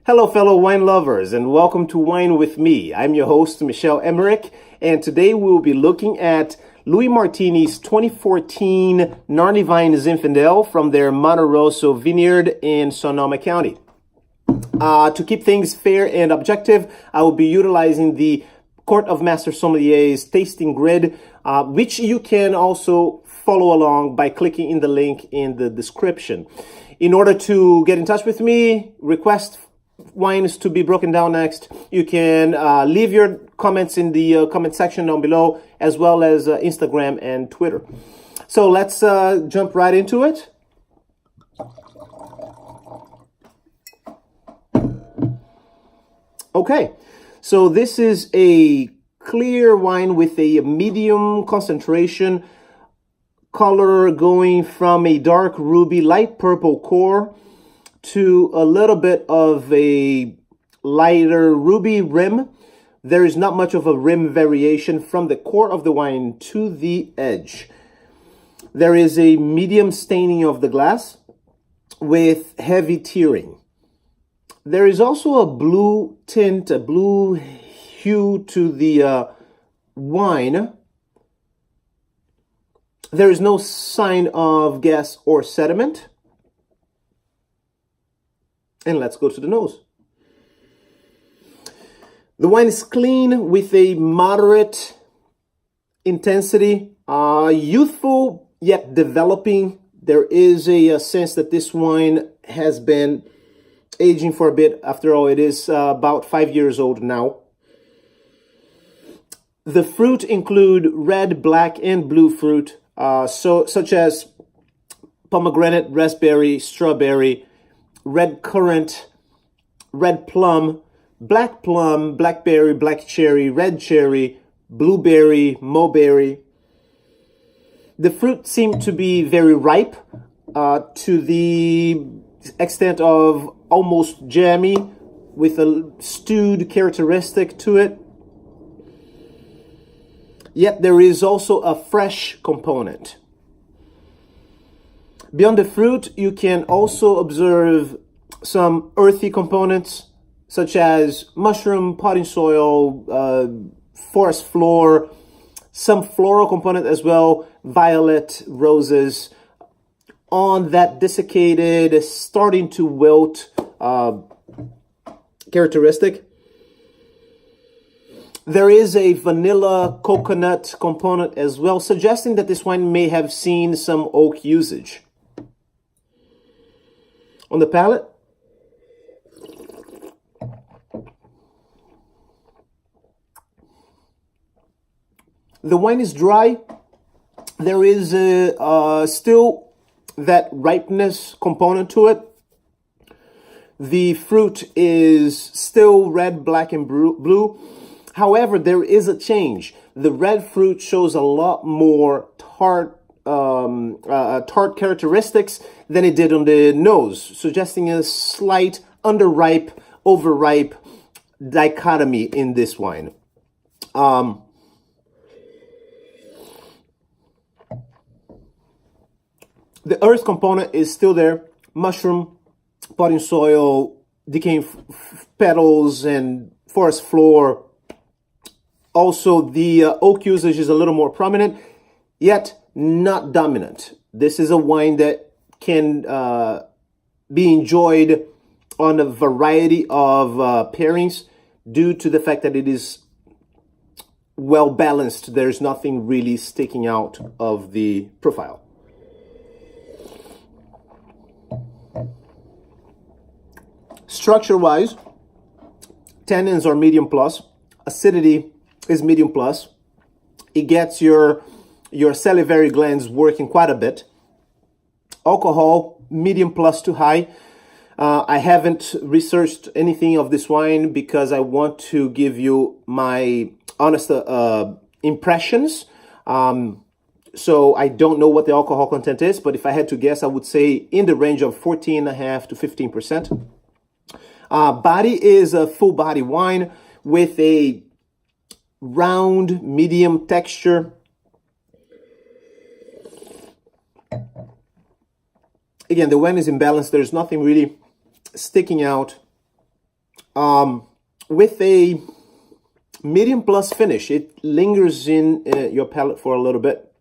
Hello, fellow wine lovers, and welcome to Wine with Me. I'm your host, Emerick, and today we'll be looking at Louis Martini's 2014 Gnarly Vine Zinfandel from their Monte Rosso vineyard in Sonoma County. To keep things fair and objective, I will be utilizing the Court of Master Sommeliers tasting grid, which you can also follow along by clicking in the link in the description. In order to get in touch with me, request wines to be broken down next, you can leave your comments in the comment section down below, as well as Instagram and Twitter. So let's jump right into it. Okay, so this is a clear wine with a medium concentration, color going from a dark ruby, light purple core to a little bit of a lighter ruby rim. There is not much of a rim variation from the core of the wine to the edge. There is a medium staining of the glass with heavy tearing. There is also a blue tint, a blue hue to the wine. There is no sign of gas or sediment. And let's go to the nose. The wine is clean with a moderate intensity, youthful yet developing. There is a sense that this wine has been aging for a bit. After all, it is about 5 years old now. The fruit include red, black, and blue fruit, such as pomegranate, raspberry, strawberry, red currant, red plum, blackberry, black cherry, blueberry, mulberry. The fruit seemed to be very ripe to the extent of almost jammy, with a stewed characteristic to it. Yet there is also a fresh component. Beyond the fruit, you can also observe some earthy components, such as mushroom, potting soil, forest floor, some floral component as well, violet, roses, on that desiccated, starting to wilt characteristic. There is a vanilla coconut component as well, suggesting that this wine may have seen some oak usage. On the palate, the wine is dry. There is still that ripeness component to it. The fruit is still red, black, and blue. However, there is a change. The red fruit shows a lot more tart characteristics than it did on the nose, suggesting a slight underripe, overripe dichotomy in this wine. The earth component is still there. Mushroom, potting soil, decaying petals, and forest floor. Also, the oak usage is a little more prominent, yet not dominant. This is a wine that can be enjoyed on a variety of pairings due to the fact that it is well balanced. There's nothing really sticking out of the profile. Structure-wise, tannins are medium plus, acidity is medium plus. It gets your salivary glands working quite a bit. Alcohol, medium plus to high. I haven't researched anything of this wine because I want to give you my honest impressions. So I don't know what the alcohol content is, but if I had to guess, I would say in the range of 14.5% to 15%. Body is a full body wine with a round, medium texture. Again, the wine is in balance. There's nothing really sticking out with a medium plus finish. It lingers in your palate for a little bit.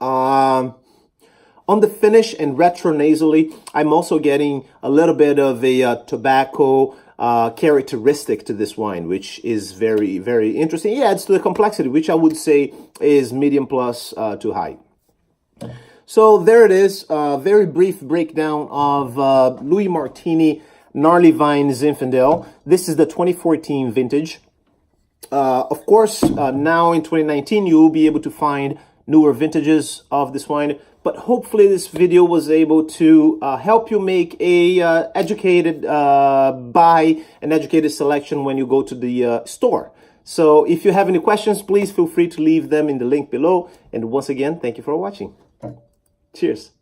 On the finish and retronasally, I'm also getting a little bit of a tobacco characteristic to this wine, which is very, very interesting. It adds to the complexity, which I would say is medium plus to high. So there it is, a very brief breakdown of Louis Martini Gnarly Vine Zinfandel. This is the 2014 vintage. Of course, now in 2019, you will be able to find newer vintages of this wine, but hopefully this video was able to help you make a educated buy, an educated selection when you go to the store. So if you have any questions, please feel free to leave them in the link below. And once again, thank you for watching. Cheers.